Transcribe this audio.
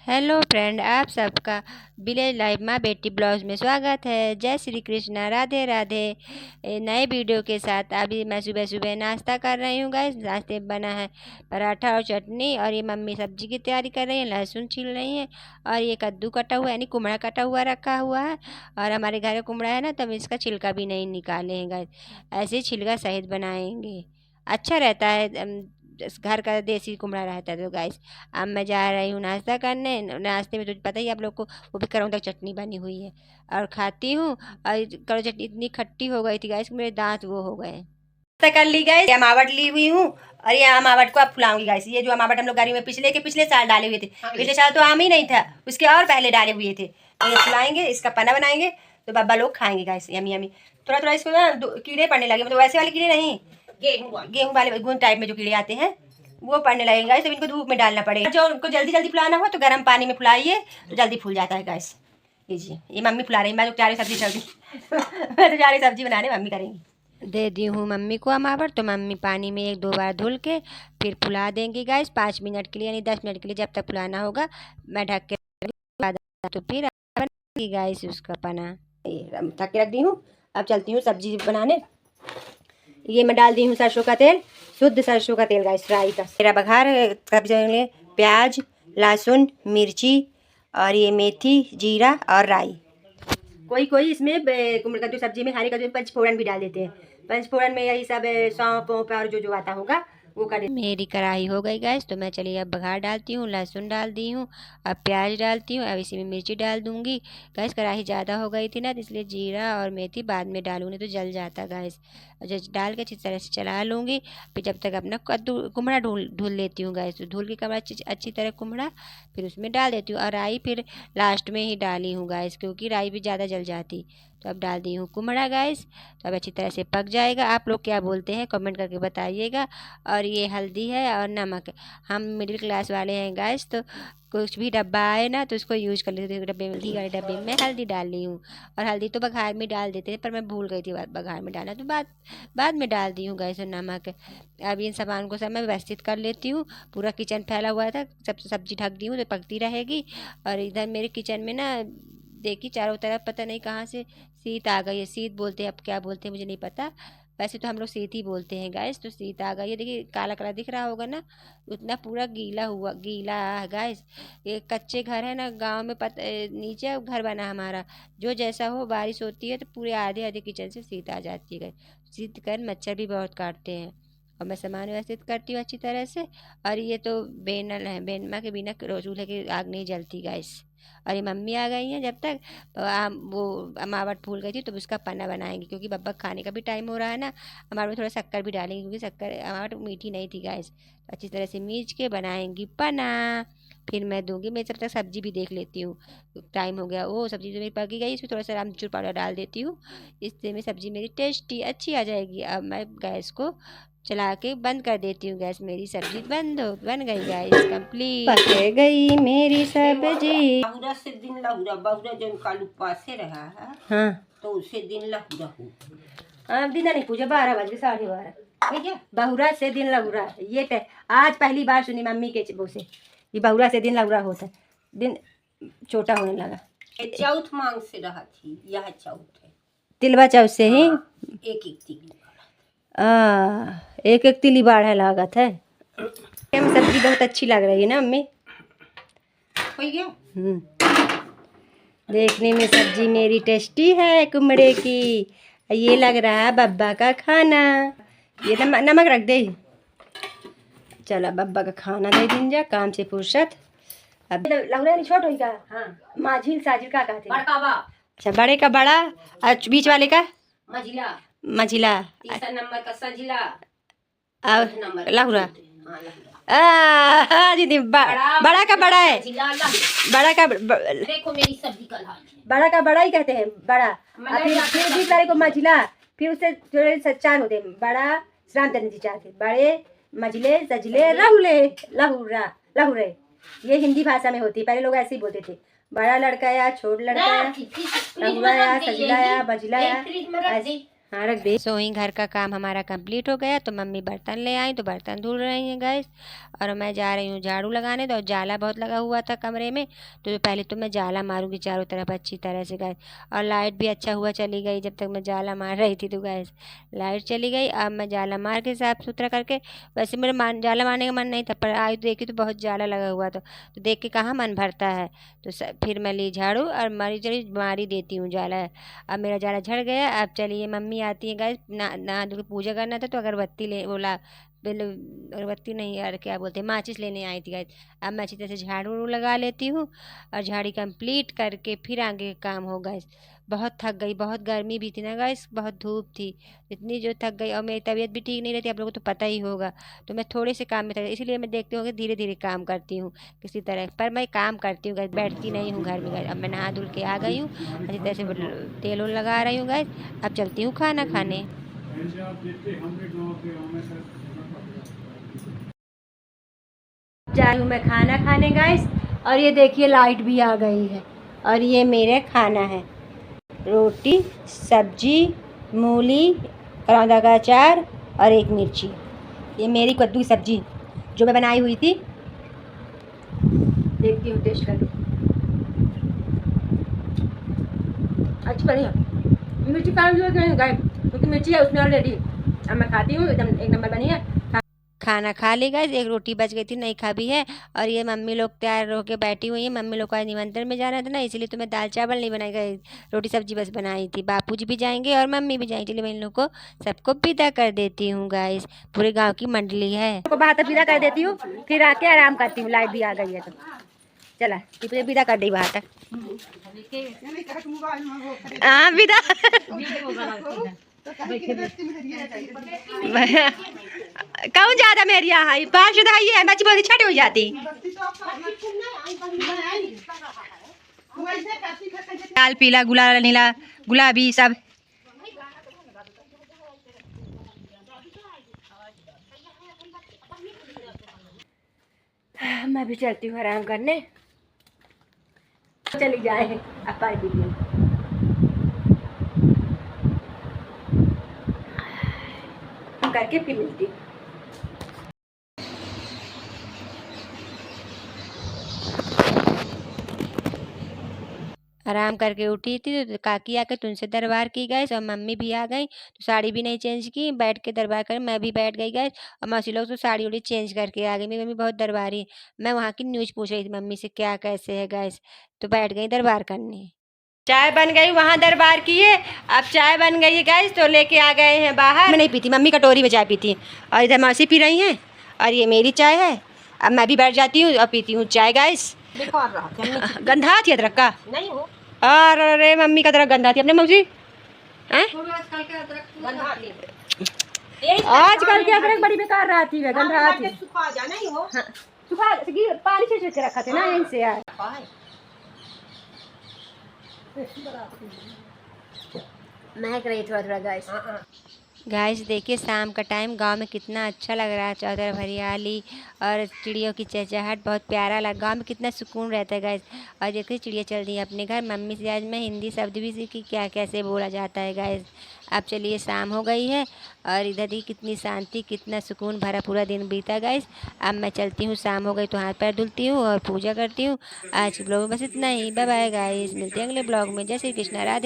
Hello friend, आप सबका village life माँ बेटी ब्लॉग्स में स्वागत है। जय श्री कृष्णा, राधे राधे। नए वीडियो के साथ अभी मैं सुबह सुबह नाश्ता कर रही हूँ गाइस। नाश्ते में बना है पराठा और चटनी, और ये मम्मी सब्जी की तैयारी कर रही है, लहसुन छील रही है, और ये कद्दू कटा हुआ यानी कुमड़ा कटा हुआ रखा हुआ है। और हमारे घर का कुमड़ा है ना, तो हम इसका छिलका भी नहीं निकाले हैं गाइस, ऐसे ही छिलका सहित बनाएंगे, अच्छा रहता है। घर का देसी कुमड़ा रहता है। तो गाइस अब मैं जा रही हूँ नाश्ता करने। नाश्ते में तो पता ही आप लोग को, वो भी करौंदा चटनी बनी हुई है और खाती हूँ। और करौंदा चटनी इतनी खट्टी हो गई थी गाइस, मेरे दांत वो हो गए। नाश्ता कर ली गाइस, अमावट ली हुई हूँ, और ये अमावट को अब फुलाऊंगी गाइस। ये जो अमावट हम लोग गाड़ी में पिछले साल डाले हुए थे, पिछले साल तो आम ही नहीं था, उसके और पहले डाले हुए थे। तो ये फुलाएंगे, इसका पना बनाएंगे तो बाबा लोग खाएंगे गाइस, यमी यमी। थोड़ा थोड़ा इसको ना कीड़े पड़ने लगे, मतलब वैसे वाले कीड़े नहीं, गेहूं वाले घुन टाइप में जो कीड़े आते हैं वो पड़ने लगेंगे गाइस। तो इनको धूप में डालना पड़ेगा। जो उनको जल्दी जल्दी फुलाना हो तो गर्म पानी में फुलाइए तो जल्दी फूल जाता है गाइस। लीजिए, ये मम्मी फुला रही, मैं तो चारे सब्जी मैं तो चारे सब्जी बनाने मम्मी करेंगी। दे दी हूँ मम्मी को अमावट, तो मम्मी पानी में 1-2 बार धुल के फिर फुला देंगी गाइस 5 मिनट के लिए, यानी 10 मिनट के लिए, जब तक फुलाना होगा। मैं ढक के तो फिर बनेगी गाइस उसका पना। ढक के रख दी हूँ। अब चलती हूँ सब्जी बनाने। ये मैं डाल दी हूँ सरसों का तेल, शुद्ध सरसों का तेल गाइस, फ्राई का। मेरा बघार है, प्याज, लहसुन, मिर्ची, और ये मेथी, जीरा और राई। कोई कोई इसमें कद्दू सब्जी में, हरी कद्दू में पंचफोड़न भी डाल देते हैं। पंचफोड़न में यही सब सौंफ और जो जो आता होगा वो कर। मेरी कढ़ाई हो गई गैस, तो मैं चलिए अब बघार डालती हूँ। लहसुन डाल दी हूँ, अब प्याज डालती हूँ, अब इसी में मिर्ची डाल दूँगी। गैस कढ़ाई ज़्यादा हो गई थी ना, तो इसलिए जीरा और मेथी बाद में डालूँगी, तो जल जाता गैस। और जब डाल के अच्छी तरह से चला लूँगी, फिर जब तक अपना कद्दू कुमड़ा धुल लेती हूँ गैस। तो धुल के कमड़ा अच्छी तरह कुमड़ा फिर उसमें डाल देती हूँ, और राई फिर लास्ट में ही डाली हूँ गैस, क्योंकि राई भी ज़्यादा जल जाती। तो अब डाल दी हूँ कुमड़ा गैस। तो अब अच्छी तरह से पक जाएगा। आप लोग क्या बोलते हैं कमेंट करके बताइएगा। और ये हल्दी है और नमक। हम मिडिल क्लास वाले हैं गैस, तो कुछ भी डब्बा आए ना तो उसको यूज कर लेते थे। डब्बे में, घी वाले डब्बे में हल्दी डाल ली हूँ। और हल्दी तो बघार में डाल देते थे, पर मैं भूल गई थी बघार में डालना, तो बाद में डाल दी हूँ गैस। और नमक। अब इन सामान को सब मैं व्यवस्थित कर लेती हूँ। पूरा किचन फैला हुआ था, सब सब्जी ढक दी हूँ तो पकती रहेगी। और इधर मेरे किचन में ना देखी चारों तरफ पता नहीं कहाँ से शीत आ गई है। शीत बोलते हैं, अब क्या बोलते हैं मुझे नहीं पता, वैसे तो हम लोग शीत ही बोलते हैं गैस। तो शीत आ गई है, देखिए काला काला दिख रहा होगा ना, उतना पूरा गीला है गैस। ये कच्चे घर है ना गांव में, नीचे घर बना हमारा, जो जैसा हो बारिश होती है तो पूरे आधे आधे किचन से शीत आ जाती है गैस। शीत कर मच्छर भी बहुत काटते हैं। और मैं सामान व्यवस्थित करती हूँ अच्छी तरह से। और ये तो बेनल है, बेनमा के बिना चूल्हे की आग नहीं जलती गैस। और ये मम्मी आ गई हैं जब तक, वो अमावट फूल गई थी तो उसका पन्ना बनाएंगे, क्योंकि बब्बा खाने का भी टाइम हो रहा है ना। अमावट में थोड़ा शक्कर भी डालेंगे, क्योंकि शक्कर अमावट मीठी नहीं थी गैस। तो अच्छी तरह से मीच के बनाएंगी पना, फिर मैं दूंगी। मैं जब तक सब्जी भी देख लेती हूँ, टाइम हो गया। वो सब्जी तो मेरी पक गई, इसमें थोड़ा सा आमचूर पाउडर डाल देती हूँ, इससे में सब्जी मेरी टेस्टी अच्छी आ जाएगी। अब मैं गैस को चला के बंद कर देती हूँ। गैस मेरी सब्जी बन गई गैस, कंप्लीट पक गई मेरी सब्जी। बहुरा से दिन लहुरा, बहुरा जन कालू पासे रहा है। हाँ, तो उसे दिन लहुरा हो। अब दिन नहीं पूछे, 12 बजे 12:30 ठीक है। बहुरा से दिन लहुरा, ये आज पहली बार सुनी मम्मी के वो से, ये बहुरा से दिन लहुरा होता है। दिन छोटा होने लगा। चौथ मांग से रहा थी, यह चौथ है। तिलवा चौथ से ही एक एक तिली एक एक तिली बाढ़ लागत है। सब्जी बहुत अच्छी लग रही है ना मम्मी। हो गया। देखने में सब्जी मेरी टेस्टी है कुमड़े की। ये लग रहा है बब्बा का खाना। ये नमक रख दे। चला बब्बा का खाना दे दिन जा, काम से फुर्सत। अब लौरा नहीं छोट होगा। हाँ, माझिल साजिल का कहते हैं। बड़का बा। अच्छा, बड़े का बड़ा और बीच वाले का मझिला। मझिला, तीसरा नंबर का संझिला और लहुरा। हाँ, दीदी बड़ा का बड़ा है, बड़ा का देखो मेरी सब्जी का लाल, बड़ा का बड़ा ही कहते हैं, बड़ा। फिर बीच वाले को मझिला, फिर उससे थोड़े सच्चान होते हैं। बड़ा रामचंद्र जी चाहते, बड़े मझिले सजले रहुले लहुरा लहुरे। ये हिंदी भाषा में होती है, पहले लोग ऐसे ही बोलते थे। बड़ा लड़का या छोट लड़का या लहुरा या सजला या मझिला या हाँ रख दे। सो ही घर का काम हमारा कंप्लीट हो गया, तो मम्मी बर्तन ले आई तो बर्तन धुल रही हैं गैस। और मैं जा रही हूँ झाड़ू लगाने, तो जाला बहुत लगा हुआ था कमरे में, तो पहले तो मैं जाला मारूंगी चारों तरफ अच्छी तरह से गैस। और लाइट भी अच्छा हुआ चली गई, जब तक मैं जाला मार रही थी तो गैस लाइट चली गई। अब मैं जाला मार के साफ सुथरा करके, वैसे मेरे जाला मारने का मन नहीं था, पर आई तो देखी तो बहुत जाला लगा हुआ था, तो देख के कहाँ मन भरता है। तो फिर मैं ली झाड़ू और मारी चली मारी देती हूँ जाला। अब मेरा जाला झड़ गया। अब चलिए मम्मी आती है गाइस, नहा धो के पूजा करना था, तो अगरबत्ती ले बोला अगरबत्ती नहीं यार क्या बोलते हैं, माचिस लेने आई थी गाइस। अब मैं अच्छी तरह से झाड़ू उड़ू लगा लेती हूँ और झाड़ी कंप्लीट करके फिर आगे का काम हो गाइस। बहुत थक गई, बहुत गर्मी भी थी ना गाइस, बहुत धूप थी, इतनी जो थक गई। और मेरी तबीयत भी ठीक नहीं रहती, आप लोगों को तो पता ही होगा, तो मैं थोड़े से काम में थक, इसलिए मैं देखती हूँ कि धीरे धीरे काम करती हूँ किसी तरह, पर मैं काम करती हूँ गाइस, बैठती नहीं हूँ घर में गाइस। अब मैं नहा धुल के आ गई हूँ, अच्छी तरह से तेल उल लगा रही हूँ गाइस। अब चलती हूँ खाना खाने। जा रही हूँ मैं खाना खाने गाइस, और ये देखिए लाइट भी आ गई है। और ये मेरे खाना है, रोटी सब्जी मूली करौंदा का अचार और एक मिर्ची। ये मेरी कद्दू की सब्जी जो मैं बनाई हुई थी, देखती हूँ टेस्ट करके, अच्छी बढ़िया। मिर्ची गाइस क्योंकि मिर्ची है उसमें ऑलरेडी। अब मैं खाती हूँ, एकदम एक नंबर बनी है। खाना खा ली गाइस, एक रोटी बच गई थी नहीं खा भी है। और ये मम्मी लोग तैयार होके बैठी हुई है, मम्मी लोग को आज निमंत्रण में जाना था ना, इसलिए तो मैं दाल चावल नहीं बनाई गई, रोटी सब्जी बस बनाई थी। बापूजी भी जाएंगे और मम्मी भी जाएंगे, चलिए मैं इन लोग को सबको विदा कर देती हूँ गाइस। पूरे गाँव की मंडली है, को बाहर तक विदा कर देती हूँ, फिर आके आराम करती हूँ, लाइट भी आ गई है तो चला मुझे विदा कर दी बाहर तक। हाँ विदा कौन ज्यादा मेरी यहाँ पाँच दाई है, बच्ची बहुत छठ हो जाती लाल पीला गुलाल नीला गुलाबी सब। मैं भी चलती हूँ आराम करने, चली जाए अब पानी पीती हूँ। करके फिर मिलती हूँ। आराम करके उठी थी तो काकी आके तुमसे दरबार की गई, और मम्मी भी आ गई, तो साड़ी भी नहीं चेंज की, बैठ के दरबार कर मैं भी बैठ गई गई। और मौसी लोग तो साड़ी उड़ी चेंज करके आ गई, मेरी मम्मी बहुत दरबारी है। मैं वहाँ की न्यूज़ पूछ रही थी मम्मी से क्या कैसे है गैस, तो बैठ गई दरबार करने। चाय बन गई, वहाँ दरबार की है। अब चाय बन गई है गैस, तो लेके आ गए हैं बाहर। मैं नहीं पीती, मम्मी कटोरी में चाय पीती है, और इधर मौसी पी रही हैं, और ये मेरी चाय है। अब मैं भी बैठ जाती हूँ और पीती हूँ चाय गैस। गंधा थी अदरक का नहीं हो, अरे मम्मी का अदरक गंदा थी अपने मौसी हैं। आजकल के अदरक बड़ी बेकार रहती है, गंधा थी। सुखा पानी से रखा थे ना इनसे यार। महक रही थोड़ा थोड़ा गाइस। गाइस देखिए शाम का टाइम गांव में कितना अच्छा लग रहा है, चारों तरफ हरियाली और चिड़ियों की चहचहाहट, बहुत प्यारा लगा। गांव में कितना सुकून रहता है गाइस। और देखिए चिड़िया चल रही है अपने घर। मम्मी से आज मैं हिंदी शब्द भी सीखी क्या कैसे बोला जाता है गाइस। अब चलिए शाम हो गई है, और इधर ही कितनी शांति कितना सुकून भरा पूरा दिन बीता गाइस। अब मैं चलती हूँ, शाम हो गई तो हाथ पैर धुलती हूँ और पूजा करती हूँ। आज के ब्लॉग में बस इतना ही, बाय बाय गाइस, मिलते हैं अगले ब्लॉग में। जय श्री कृष्णा, राधे।